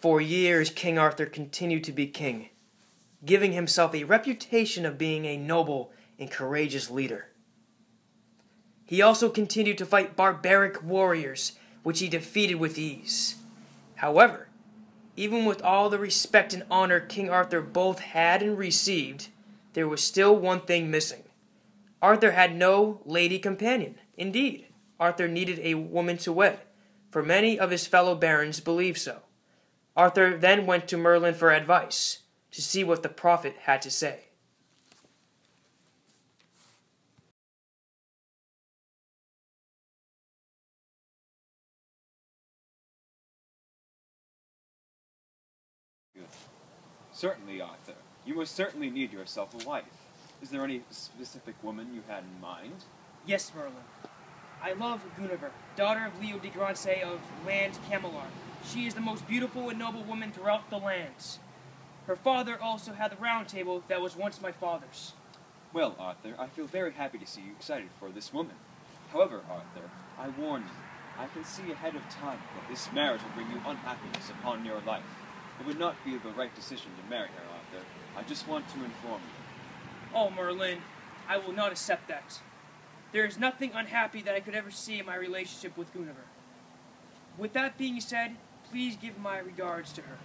For years King Arthur continued to be king, giving himself a reputation of being a noble and courageous leader. He also continued to fight barbaric warriors, which he defeated with ease. However, even with all the respect and honor King Arthur both had and received, there was still one thing missing. Arthur had no lady companion. Indeed, Arthur needed a woman to wed, for many of his fellow barons believed so. Arthur then went to Merlin for advice, to see what the prophet had to say. Good. Certainly, Arthur. You must certainly need yourself a wife. Is there any specific woman you had in mind? Yes, Merlin. I love Guinevere, daughter of Leo de Grancey of land Camelot. She is the most beautiful and noble woman throughout the lands. Her father also had the round table that was once my father's. Well, Arthur, I feel very happy to see you excited for this woman. However, Arthur, I warn you, I can see ahead of time that this marriage will bring you unhappiness upon your life. It would not be the right decision to marry her, Arthur. I just want to inform you. Oh, Merlin, I will not accept that. There is nothing unhappy that I could ever see in my relationship with Guinevere. With that being said, please give my regards to her.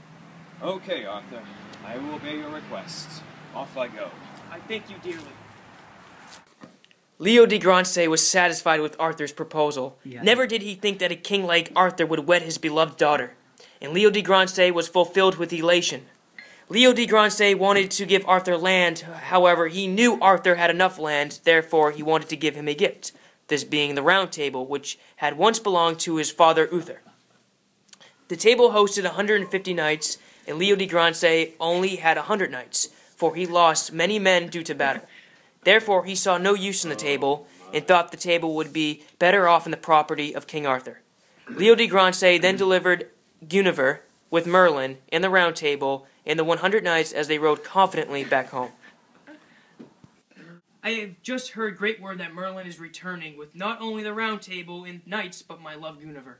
Okay, Arthur. I will obey your request. Off I go. I thank you dearly. Leo de Grancey was satisfied with Arthur's proposal. Yes. Never did he think that a king like Arthur would wed his beloved daughter, and Leo de Grancey was fulfilled with elation. Leo de Grancey wanted to give Arthur land, however, he knew Arthur had enough land, therefore he wanted to give him a gift, this being the Round Table, which had once belonged to his father Uther. The table hosted 150 knights, and Leo de Grancey only had 100 knights, for he lost many men due to battle. Therefore he saw no use in the table, and thought the table would be better off in the property of King Arthur. Leo de Grancey then delivered Guinevere with Merlin and the Round Table and the 100 knights as they rode confidently back home. I have just heard great word that Merlin is returning with not only the Round Table and knights, but my love Guinevere.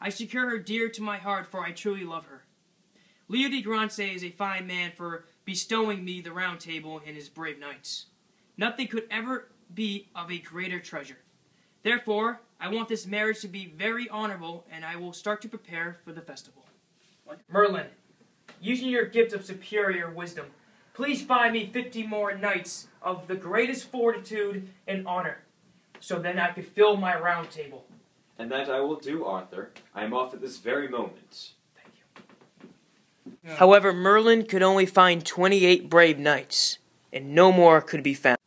I secure her dear to my heart, for I truly love her. Leo de Grancey is a fine man for bestowing me the Round Table and his brave knights. Nothing could ever be of a greater treasure. Therefore, I want this marriage to be very honorable, and I will start to prepare for the festival. Merlin, using your gift of superior wisdom, please find me 50 more knights of the greatest fortitude and honor, so then I could fill my Round Table. And that I will do, Arthur. I am off at this very moment. Thank you. However, Merlin could only find 28 brave knights, and no more could be found.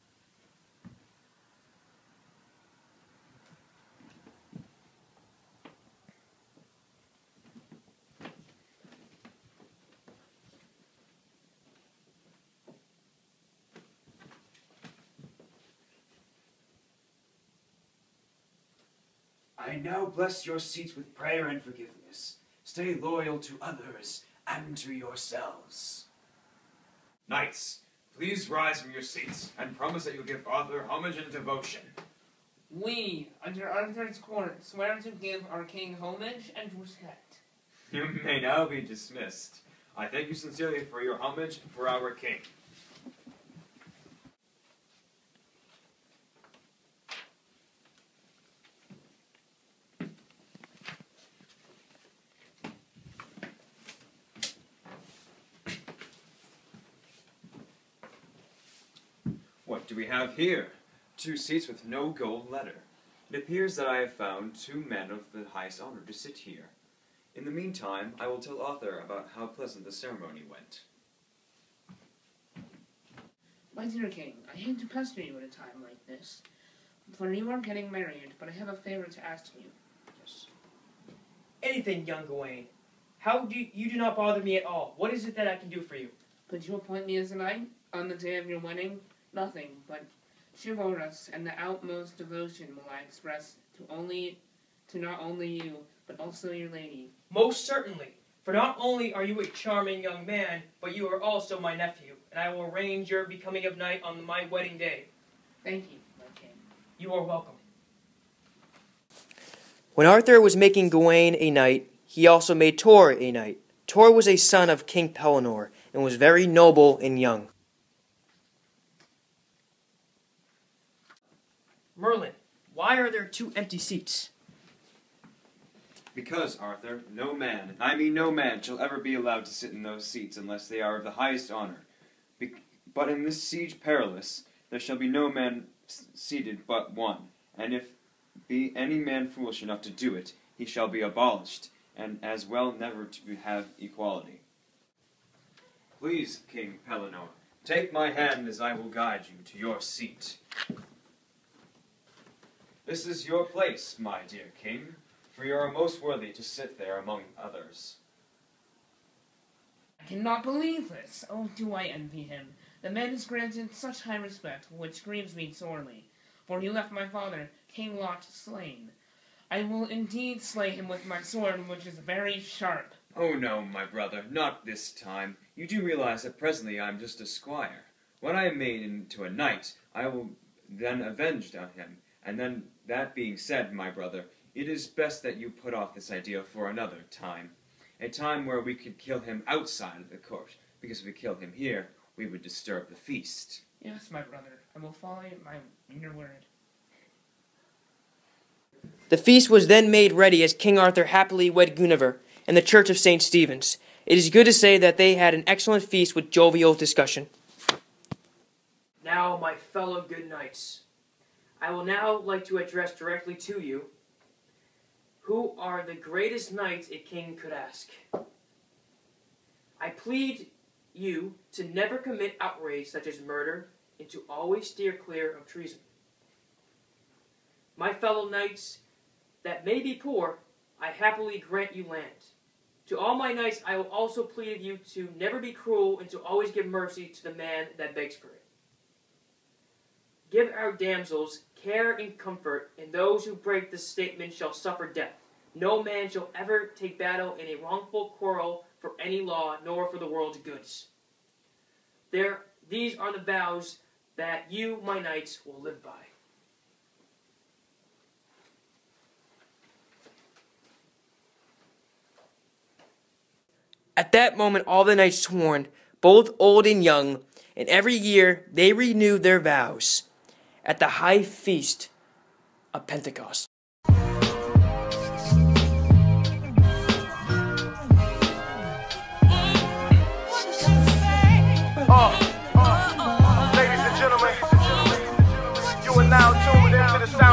I now bless your seats with prayer and forgiveness. Stay loyal to others and to yourselves. Knights, please rise from your seats and promise that you'll give Arthur homage and devotion. We, under Arthur's court, swear to give our king homage and respect. You may now be dismissed. I thank you sincerely for your homage for our king. What do we have here? 2 seats with no gold letter. It appears that I have found 2 men of the highest honor to sit here. In the meantime, I will tell Arthur about how pleasant the ceremony went. My dear king, I hate to pester you at a time like this, for you are getting married, but I have a favor to ask you. Yes. Anything, young Gawain. You do not bother me at all. What is it that I can do for you? Could you appoint me as a knight on the day of your wedding? Nothing but chivalrous and the utmost devotion will I express to not only you, but also your lady. Most certainly, for not only are you a charming young man, but you are also my nephew, and I will arrange your becoming of knight on my wedding day. Thank you, my king. You are welcome. When Arthur was making Gawain a knight, he also made Tor a knight. Tor was a son of King Pellinore and was very noble and young. Merlin, why are there 2 empty seats? Because, Arthur, no man, and I mean no man, shall ever be allowed to sit in those seats unless they are of the highest honor. But in this siege perilous, there shall be no man seated but one, and if be any man foolish enough to do it, he shall be abolished, and as well never to have equality. Please, King Pellinore, take my hand as I will guide you to your seat. This is your place, my dear king, for you are most worthy to sit there among others. I cannot believe this. Oh, do I envy him. The man is granted such high respect, which grieves me sorely, for he left my father, King Lot, slain. I will indeed slay him with my sword, which is very sharp. Oh no, my brother, not this time. You do realize that presently I am just a squire. When I am made into a knight, I will then avenge on him. And then, that being said, my brother, it is best that you put off this idea for another time. A time where we could kill him outside of the court, because if we kill him here, we would disturb the feast. Yes, my brother, I will follow your word. The feast was then made ready as King Arthur happily wed Guinevere in the church of St. Stephen's. It is good to say that they had an excellent feast with jovial discussion. Now, my fellow good knights, I will now like to address directly to you, who are the greatest knights a king could ask. I plead you to never commit outrage such as murder, and to always steer clear of treason. My fellow knights, that may be poor, I happily grant you land. To all my knights, I will also plead you to never be cruel and to always give mercy to the man that begs for it. Give our damsels care and comfort, and those who break this statement shall suffer death. No man shall ever take battle in a wrongful quarrel for any law, nor for the world's goods. These are the vows that you, my knights, will live by. At that moment all the knights sworn, both old and young, and every year they renewed their vows at the high feast of Pentecost. Ladies and gentlemen, you are now tuned into the sound